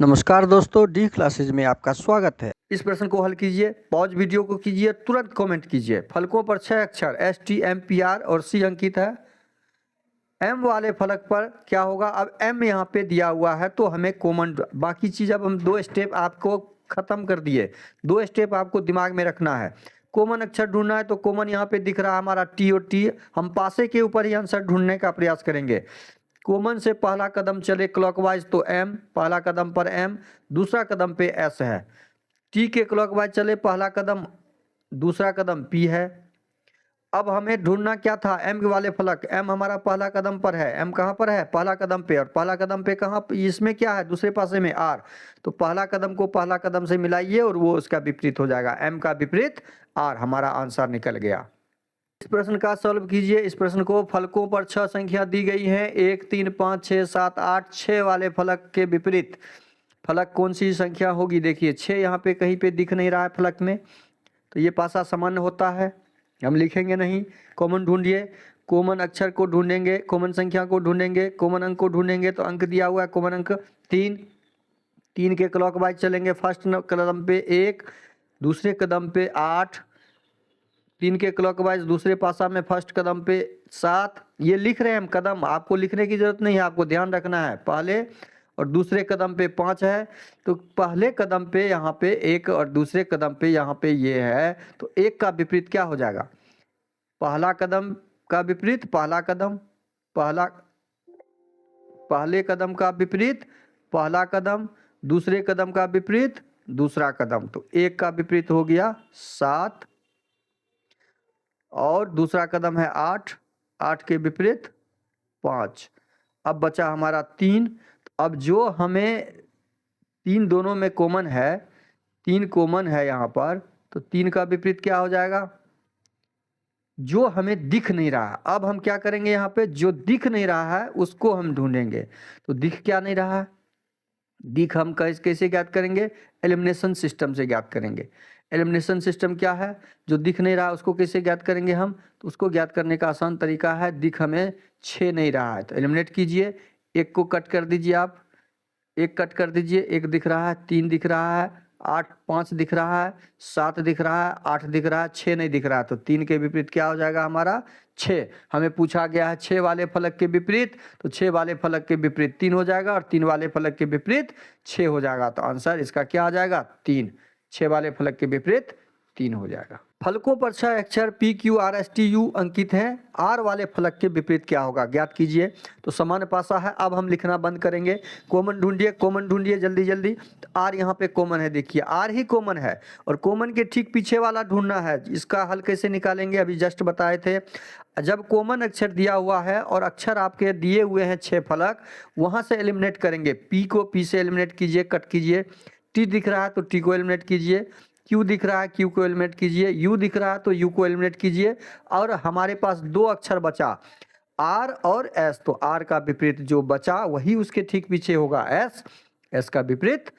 नमस्कार दोस्तों, D classes में आपका स्वागत है। इस प्रश्न को हल कीजिए, पॉज वीडियो को कीजिए, तुरंत कमेंट कीजिए। फलकों पर 6 अक्षर STMPR और C अंकित है। M वाले फलक पर क्या होगा? अब M यहाँ पे दिया हुआ है तो हमें कॉमन, बाकी चीज़ अब हम 2 स्टेप आपको ख़त्म कर दिए। 2 स्टेप आपको दिमाग में रखना है। कॉमन अक्षर ढूंढना है तो कॉमन यहाँ पे दिख रहा है हमारा T और T। हम पासे के ऊपर ही आंसर ढूंढने का प्रयास करेंगे। कॉमन से पहला कदम चले क्लॉकवाइज तो M, पहला कदम पर M, दूसरा कदम पे S है। T के क्लॉकवाइज चले पहला कदम, दूसरा कदम P है। अब हमें ढूंढना क्या था? M वाले फलक, M हमारा पहला कदम पर है। M कहाँ पर है? पहला कदम पे। और पहला कदम पे कहाँ? इसमें क्या है? दूसरे पासे में R। तो पहला कदम को पहला कदम से मिलाइए और वो उसका विपरीत हो जाएगा। M का विपरीत R, हमारा आंसर निकल गया। इस प्रश्न का सॉल्व कीजिए। इस प्रश्न को फलकों पर 6 संख्या दी गई हैं, 1, 3, 5, 6, 7, 8। 6 वाले फलक के विपरीत फलक कौन सी संख्या होगी? देखिए 6 यहाँ पे कहीं पे दिख नहीं रहा है फलक में, तो ये पासा सामान्य होता है, हम लिखेंगे नहीं। कॉमन ढूंढिए, कॉमन अक्षर को ढूंढेंगे, कॉमन संख्या को ढूंढेंगे, कॉमन अंक को ढूंढेंगे। तो अंक दिया हुआ है कॉमन अंक 3। 3 के क्लॉकवाइज चलेंगे, फर्स्ट कदम पे 1, दूसरे कदम पे 8। 3 के क्लॉकवाइज दूसरे पासा में फर्स्ट कदम पे 7। ये लिख रहे हैं हम कदम, आपको लिखने की जरूरत नहीं है, आपको ध्यान रखना है। पहले और दूसरे कदम पे 5 है, तो पहले कदम पे यहाँ पे 1 और दूसरे कदम पे यहाँ पे ये है, तो 1 का विपरीत क्या हो जाएगा? पहला कदम का विपरीत पहला कदम, पहले कदम का विपरीत पहला कदम, दूसरे कदम का विपरीत दूसरा कदम। तो 1 का विपरीत हो गया 7 और दूसरा कदम है 8, 8 के विपरीत 5। अब बचा हमारा 3। अब जो हमें 3 दोनों में कॉमन है, 3 कॉमन है यहाँ पर, तो 3 का विपरीत क्या हो जाएगा? जो हमें दिख नहीं रहा। अब हम क्या करेंगे? यहाँ पे जो दिख नहीं रहा है उसको हम ढूंढेंगे। तो दिख क्या नहीं रहा है? दिख हम कैसे ज्ञात करेंगे? एलिमिनेशन सिस्टम से ज्ञात करेंगे। एलिमिनेशन सिस्टम क्या है? जो दिख नहीं रहा उसको कैसे ज्ञात करेंगे हम? तो उसको ज्ञात करने का आसान तरीका है, दिख हमें 6 नहीं रहा है तो एलिमिनेट कीजिए। 1 को कट कर दीजिए, आप 1 कट कर दीजिए, 1 दिख रहा है, 3 दिख रहा है, 8 5 दिख रहा है, 7 दिख रहा है, 8 दिख रहा है, 6 नहीं दिख रहा है। तो 3 के विपरीत क्या हो जाएगा हमारा? 6। हमें पूछा गया है 6 वाले फलक के विपरीत, तो 6 वाले फलक के विपरीत 3 हो जाएगा और 3 वाले फलक के विपरीत 6 हो जाएगा। तो आंसर इसका क्या आ जाएगा? 3। 6 वाले फलक के विपरीत 3 हो जाएगा। फलकों पर 6 अक्षर PQRSTU अंकित हैं, R वाले फलक के विपरीत क्या होगा? ज्ञात कीजिए। तो समान पासा है, अब हम लिखना बंद करेंगे। कॉमन ढूंढिए, कॉमन ढूंढिए जल्दी जल्दी। तो R यहाँ पे कॉमन है, देखिए R ही कॉमन है और कॉमन के ठीक पीछे वाला ढूंढना है। इसका हल कैसे निकालेंगे अभी जस्ट बताए थे। जब कॉमन अक्षर दिया हुआ है और अक्षर आपके दिए हुए हैं 6 फलक, वहाँ से एलिमिनेट करेंगे। P को P से एलिमिनेट कीजिए, कट कीजिए। T दिख रहा है तो T को एलिमिनेट कीजिए, Q दिख रहा है Q को एलिमिनेट कीजिए, U दिख रहा है तो U को एलिमिनेट कीजिए। और हमारे पास 2 अक्षर बचा, R और S। तो R का विपरीत जो बचा वही उसके ठीक पीछे होगा S, S का विपरीत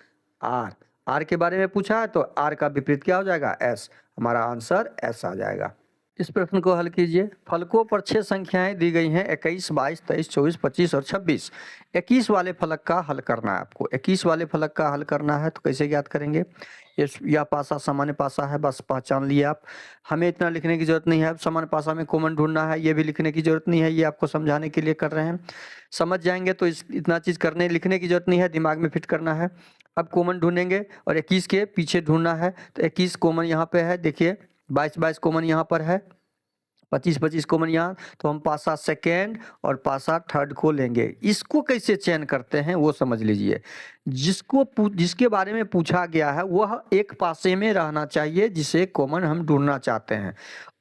R। R के बारे में पूछा है तो R का विपरीत क्या हो जाएगा? S। हमारा आंसर S आ जाएगा। इस प्रश्न को हल कीजिए। फलकों पर 6 संख्याएं दी गई हैं, 21, 22, 23, 24, 25 और 26। 21 वाले फलक का हल करना है आपको। 21 वाले फलक का हल करना है तो कैसे ज्ञात करेंगे? यह पासा सामान्य पासा है, बस पहचान लिए आप। हमें इतना लिखने की जरूरत नहीं है। सामान्य पासा में कॉमन ढूंढना है, ये भी लिखने की जरूरत नहीं है, ये आपको समझाने के लिए कर रहे हैं। समझ जाएंगे तो इतना चीज़ करने लिखने की जरूरत नहीं है, दिमाग में फिट करना है। अब कॉमन ढूंढेंगे और 21 के पीछे ढूंढना है। तो 21 कॉमन यहाँ पे है, देखिए 22 22 कॉमन यहाँ पर है, 25 25 कॉमन यहाँ। तो हम पासा सेकेंड और पासा थर्ड को लेंगे। इसको कैसे चयन करते हैं वो समझ लीजिए। जिसके बारे में पूछा गया है वह एक पासे में रहना चाहिए जिसे कॉमन हम ढूंढना चाहते हैं,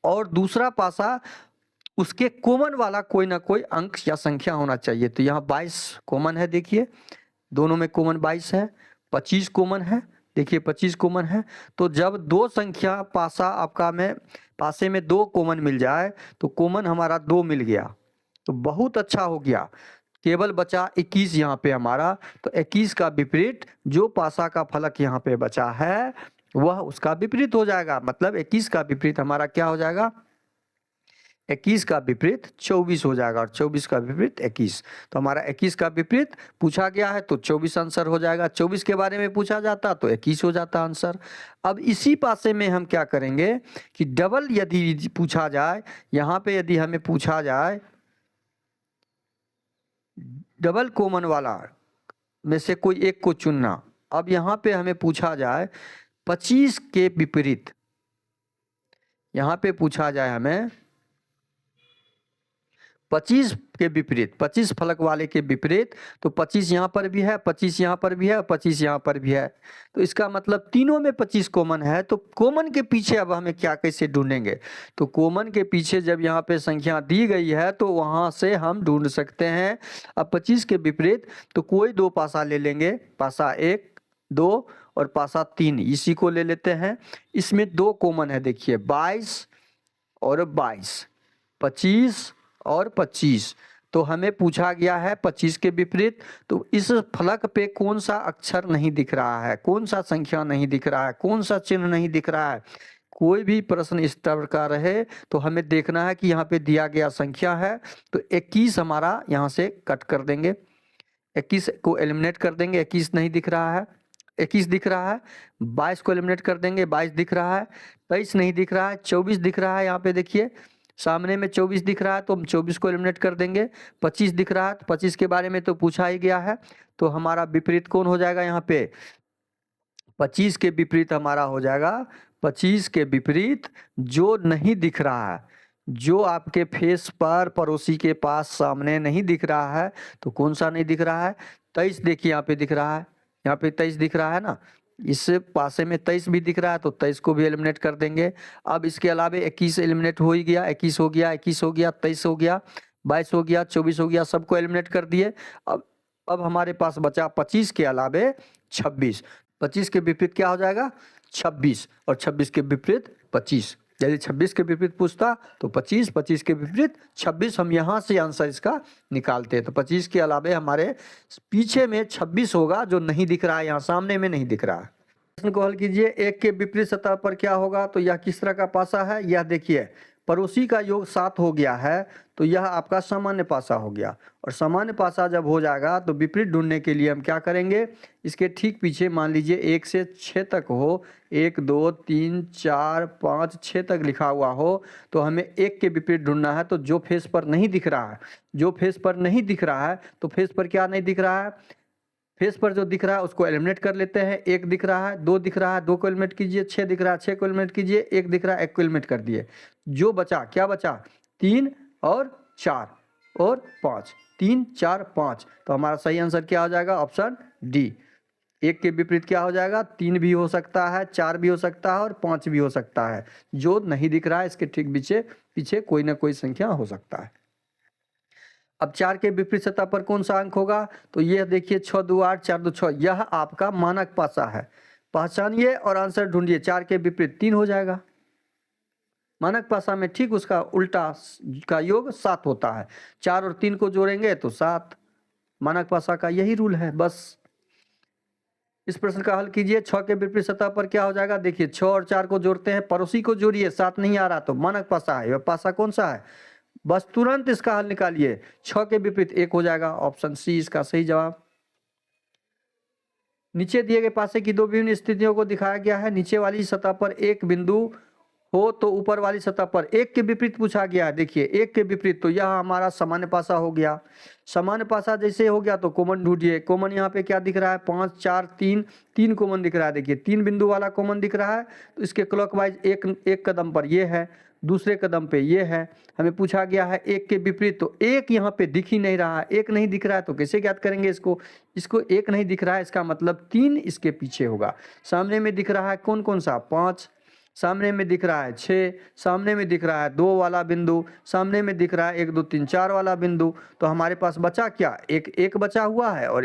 और दूसरा पासा उसके कॉमन वाला कोई ना कोई अंक या संख्या होना चाहिए। तो यहाँ 22 कॉमन है, देखिए दोनों में कॉमन 22 है। 25 कॉमन है, देखिए 25 कॉमन है। तो जब 2 संख्या पासा आपका में पासे में 2 कॉमन मिल जाए तो कॉमन हमारा 2 मिल गया, तो बहुत अच्छा हो गया। केवल बचा 21 यहाँ पे हमारा। तो 21 का विपरीत जो पासा का फलक यहाँ पे बचा है वह उसका विपरीत हो जाएगा। मतलब 21 का विपरीत हमारा क्या हो जाएगा? 21 का विपरीत 24 हो जाएगा और 24 का विपरीत 21। तो हमारा 21 का विपरीत पूछा गया है तो 24 आंसर हो जाएगा। 24 के बारे में पूछा जाता तो 21 हो जाता आंसर। अब इसी पासे में हम क्या करेंगे कि डबल यदि पूछा जाए, यहाँ पे यदि हमें पूछा जाए डबल कॉमन वाला में से कोई एक को चुनना। अब यहाँ पे हमें पूछा जाए 25 के विपरीत, यहाँ पे पूछा जाए हमें 25 के विपरीत, 25 फलक वाले के विपरीत, तो 25 यहाँ पर भी है, 25 यहाँ पर भी है, 25 यहाँ पर भी है। तो इसका मतलब तीनों में 25 कॉमन है। तो कॉमन के पीछे अब हमें क्या कैसे ढूंढेंगे, तो कॉमन के पीछे जब यहाँ पे संख्या दी गई है तो वहाँ से हम ढूंढ सकते हैं। अब 25 के विपरीत तो कोई दो पासा ले लेंगे, पासा 1, 2 और पासा 3, इसी को ले लेते हैं। इसमें दो कॉमन है, देखिए 22 और 22, 25 और 25। तो हमें पूछा गया है 25 के विपरीत, तो इस फलक पे कौन सा अक्षर नहीं दिख रहा है, कौन सा संख्या नहीं दिख रहा है, कौन सा चिन्ह नहीं दिख रहा है। कोई भी प्रश्न इस तरह का रहे तो हमें देखना है कि यहाँ पे दिया गया संख्या है, तो 21 हमारा यहाँ से कट कर देंगे, 21 को एलिमिनेट कर देंगे, 21 नहीं दिख रहा है, 21 दिख रहा है। 22 को एलिमिनेट कर देंगे, 22 दिख रहा है। 23 नहीं दिख रहा है, 24 दिख रहा है, यहाँ पे देखिए सामने में 24 दिख रहा है तो हम 24 को एलिमिनेट कर देंगे। 25 दिख रहा है, तो 25 के बारे में तो पूछा ही गया है, तो हमारा विपरीत कौन हो जाएगा यहाँ पे, 25 के विपरीत हमारा हो जाएगा, 25 के विपरीत जो नहीं दिख रहा है, जो आपके फेस पर पड़ोसी के पास सामने नहीं दिख रहा है, तो कौन सा नहीं दिख रहा है, 23 देखिए यहाँ पे दिख रहा है, यहाँ पे 23 दिख रहा है ना, इस पासे में 23 भी दिख रहा है तो 23 को भी एलिमिनेट कर देंगे। अब इसके अलावे 21 एलिमिनेट हो ही गया, 21 हो गया, 21 हो गया, 23 हो गया, 22 हो गया, 24 हो गया, सबको एलिमिनेट कर दिए। अब हमारे पास बचा 25 के अलावे 26। 25 के विपरीत क्या हो जाएगा, 26, और 26 के विपरीत 25। यदि 26 के विपरीत पूछता तो 25, 25 के विपरीत 26, हम यहाँ से आंसर इसका निकालते हैं। तो 25 के अलावे हमारे पीछे में 26 होगा जो नहीं दिख रहा है, यहाँ सामने में नहीं दिख रहा है। प्रश्न को हल कीजिए, 1 के विपरीत सतह पर क्या होगा, तो यह किस तरह का पासा है, यह देखिए पड़ोसी का योग 7 हो गया है, तो यह आपका सामान्य पासा हो गया। और सामान्य पासा जब हो जाएगा तो विपरीत ढूंढने के लिए हम क्या करेंगे, इसके ठीक पीछे मान लीजिए 1 से 6 तक हो, 1 2 3 4 5 6 तक लिखा हुआ हो, तो हमें 1 के विपरीत ढूंढना है। तो जो फेस पर नहीं दिख रहा है, जो फेस पर नहीं दिख रहा है, तो फेस पर क्या नहीं दिख रहा है, फेस पर जो दिख रहा है उसको एलिमिनेट कर लेते हैं। 1 दिख रहा है, 2 दिख रहा है, 2 को एलिमिनेट कीजिए, 6 दिख रहा है, 6 को एलिमिनेट कीजिए, 1 दिख रहा है, 1 को एलिमिनेट कर दिए। जो बचा, क्या बचा, 3 और 4 और 5, 3 4 5। तो हमारा सही आंसर क्या हो जाएगा, ऑप्शन डी। 1 के विपरीत क्या हो जाएगा, 3 भी हो सकता है, 4 भी हो सकता है और 5 भी हो सकता है। जो नहीं दिख रहा है इसके ठीक पीछे कोई ना कोई संख्या हो सकता है। अब 4 के विपरीत सतह पर कौन सा अंक होगा, तो यह देखिए 6 2 8 4 2 6, यह आपका मानक पासा है। पहचानिए और आंसर ढूंढिए। 4 के विपरीत 3 हो जाएगा। मानक पासा में ठीक उसका उल्टा का योग 7 होता है। 4 और 3 को जोड़ेंगे तो 7। मानक पासा का यही रूल है बस। इस प्रश्न का हल कीजिए। 6 के विपरीत सतह पर क्या हो जाएगा, देखिए 6 और 4 को जोड़ते हैं, पड़ोसी को जोड़िए, 7 नहीं आ रहा तो मानक पासा है। यह पासा कौन सा है, बस तुरंत इसका हल निकालिए। 6 के विपरीत 1 हो जाएगा, ऑप्शन सी इसका सही जवाब। नीचे दिए गए पासे की दो विभिन्न स्थितियों को दिखाया गया है। नीचे वाली सतह पर एक बिंदु हो तो ऊपर वाली सतह पर 1 के विपरीत पूछा गया है। देखिए 1 के विपरीत, तो यह हमारा सामान्य पासा हो गया। सामान्य पासा जैसे हो गया तो कॉमन ढूंढिए। कॉमन यहाँ पे क्या दिख रहा है, 5 4 3, 3 कॉमन दिख रहा है। देखिए 3 बिंदु वाला कॉमन दिख रहा है, तो इसके क्लॉकवाइज एक कदम पर ये है, दूसरे कदम पे ये है। हमें पूछा गया है 1 के विपरीत, तो 1 यहाँ पे दिख ही नहीं रहा है। 1 नहीं दिख रहा है तो कैसे ज्ञात करेंगे इसको, 1 नहीं दिख रहा है, इसका मतलब 3 इसके पीछे होगा। सामने में दिख रहा है कौन कौन सा, 5, सामने में दिख रहा है 6, सामने में दिख रहा है 2 वाला बिंदु, सामने में दिख रहा है 1 2 3 4 वाला बिंदु। तो हमारे पास बचा क्या, एक बचा हुआ है और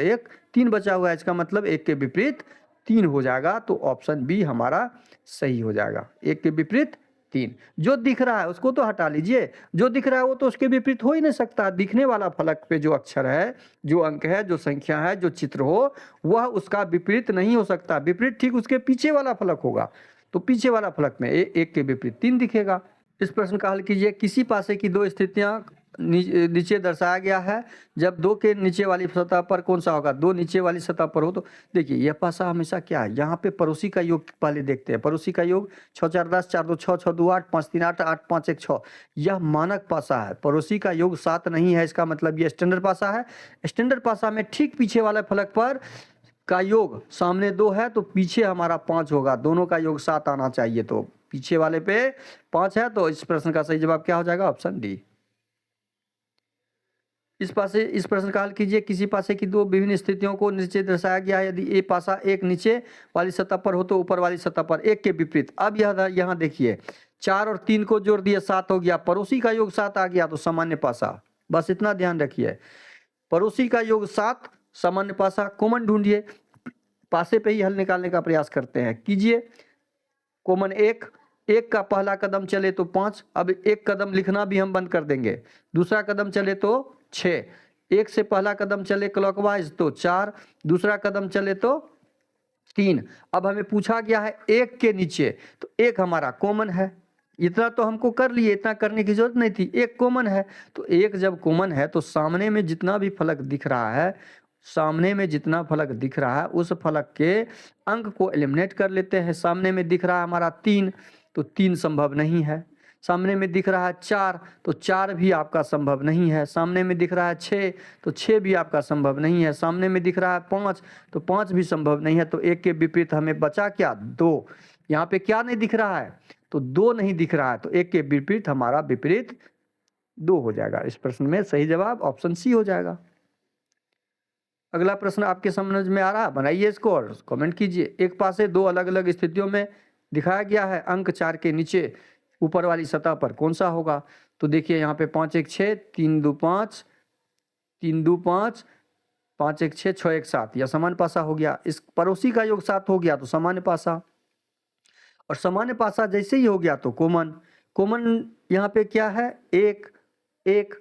3 बचा हुआ है। इसका मतलब 1 के विपरीत 3 हो जाएगा, तो ऑप्शन बी हमारा सही हो जाएगा। 1 के विपरीत 3। जो दिख रहा है उसको तो हटा लीजिए, जो दिख रहा है वो तो उसके विपरीत हो ही नहीं सकता। दिखने वाला फलक पे जो अक्षर है, जो अंक है, जो संख्या है, जो चित्र हो, वह उसका विपरीत नहीं हो सकता। विपरीत ठीक उसके पीछे वाला फलक होगा। तो पीछे वाला फलक में 1 के विपरीत 3 दिखेगा। इस प्रश्न का हल कीजिए। किसी पासे की दो स्थितियां नीचे दर्शाया गया है। जब दो के नीचे वाली सतह पर कौन सा होगा? दो नीचे वाली सतह पर हो तो देखिए यह पासा हमेशा क्या है, यहाँ पे पड़ोसी का योग पहले देखते हैं। पड़ोसी का योग 6 4 10, 4 2 6, 6 2 8, 5 3 8, 8 5 1 6। यह मानक पासा है। पड़ोसी का योग 7 नहीं है, इसका मतलब यह स्टैंडर्ड पासा है। स्टैंडर्ड पासा में ठीक पीछे वाले फलक पर का योग सामने 2 है तो पीछे हमारा 5 होगा। दोनों का योग 7 आना चाहिए, तो पीछे वाले पे 5 है, तो इस प्रश्न का सही जवाब क्या हो जाएगा? Option D. इस प्रश्न का हल कीजिए। किसी पासे की दो विभिन्न स्थितियों को नीचे दर्शाया गया है। यदि ए पासा एक नीचे वाली सतह पर हो तो ऊपर वाली सतह पर एक के विपरीत। अब यहाँ देखिए 4 और 3 को जोड़ दिया 7 हो गया। पड़ोसी का योग 7 आ गया तो सामान्य पासा। बस इतना ध्यान रखिए, पड़ोसी का योग 7, सामान्य पासा। कॉमन ढूंढिए, पासे पे ही हल निकालने का प्रयास करते हैं। कीजिए कॉमन 1 का पहला कदम चले तो 5। अब एक कदम लिखना भी हम बंद कर देंगे। दूसरा कदम चले तो 6। 1 से पहला कदम चले क्लॉकवाइज तो 4, दूसरा कदम चले तो 3। अब हमें पूछा गया है 1 के नीचे, तो 1 हमारा कॉमन है। इतना तो हमको कर लिए, इतना करने की जरूरत नहीं थी। 1 कॉमन है तो 1 जब कॉमन है तो सामने में जितना भी फलक दिख रहा है, सामने में जितना फलक दिख रहा है उस फलक के अंक को एलिमिनेट कर लेते हैं। सामने में दिख रहा है हमारा 3 तो 3 संभव नहीं है। सामने में दिख रहा है 4 तो 4 भी आपका संभव नहीं है। सामने में दिख रहा है 6 तो 6 भी आपका संभव नहीं है। सामने में दिख रहा है 5 तो 5 भी संभव नहीं है। तो 1 के विपरीत हमें बचा क्या? 2। यहाँ पे क्या नहीं दिख रहा है? तो 2 नहीं दिख रहा है, तो 1 के विपरीत हमारा विपरीत 2 हो जाएगा। इस प्रश्न में सही जवाब ऑप्शन सी हो जाएगा। अगला प्रश्न आपके समझ में आ रहा? बनाइए इसको और कमेंट कीजिए। एक पासे दो अलग अलग स्थितियों में दिखाया गया है। अंक 4 के नीचे ऊपर वाली सतह पर कौन सा होगा? तो देखिए यहाँ पे 5 1 6, 3 2 5, 3 2 5, 5 1 6, 6 1 7। यह सामान्य पासा हो गया। इस पड़ोसी का योग 7 हो गया तो सामान्य पासा, और सामान्य पासा जैसे ही हो गया तो कॉमन। कॉमन यहाँ पे क्या है? 1 1,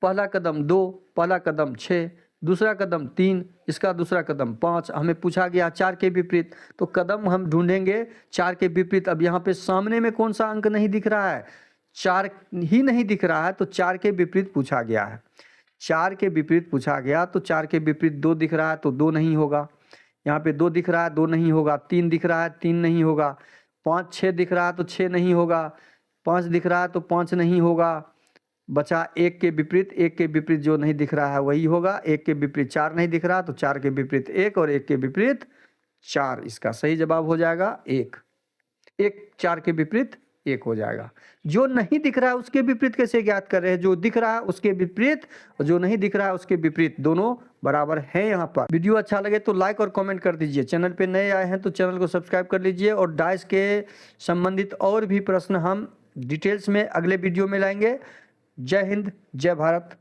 पहला कदम 2, पहला कदम 6, दूसरा कदम 3, इसका दूसरा कदम 5। हमें पूछा गया 4 के विपरीत, तो कदम हम ढूंढेंगे 4 के विपरीत। अब यहाँ पे सामने में कौन सा अंक नहीं दिख रहा है? 4 ही नहीं दिख रहा है, तो 4 के विपरीत पूछा गया है। 4 के विपरीत पूछा गया तो 4 के विपरीत 2 दिख रहा है तो 2 नहीं होगा। यहाँ पे 2 दिख रहा है, 2 नहीं होगा। 3 दिख रहा है, 3 नहीं होगा। 5 6 दिख रहा है तो 6 नहीं होगा। 5 दिख रहा है तो 5 नहीं होगा। बचा 1 के विपरीत। 1 के विपरीत जो नहीं दिख रहा है वही होगा। 1 के विपरीत 4 नहीं दिख रहा तो 4 के विपरीत 1, और 1 के विपरीत 4। इसका सही जवाब हो जाएगा 1। 1 4 के विपरीत 1 हो जाएगा। जो नहीं दिख रहा है उसके विपरीत कैसे ज्ञात कर रहे हैं? जो दिख रहा है उसके विपरीत और जो नहीं दिख रहा है उसके विपरीत, दोनों बराबर है। यहाँ पर वीडियो अच्छा लगे तो लाइक और कमेंट कर दीजिए। चैनल पे नए आए हैं तो चैनल को सब्सक्राइब कर लीजिए। और डाइस के संबंधित और भी प्रश्न हम डिटेल्स में अगले वीडियो में लाएंगे। जय हिंद, जय भारत।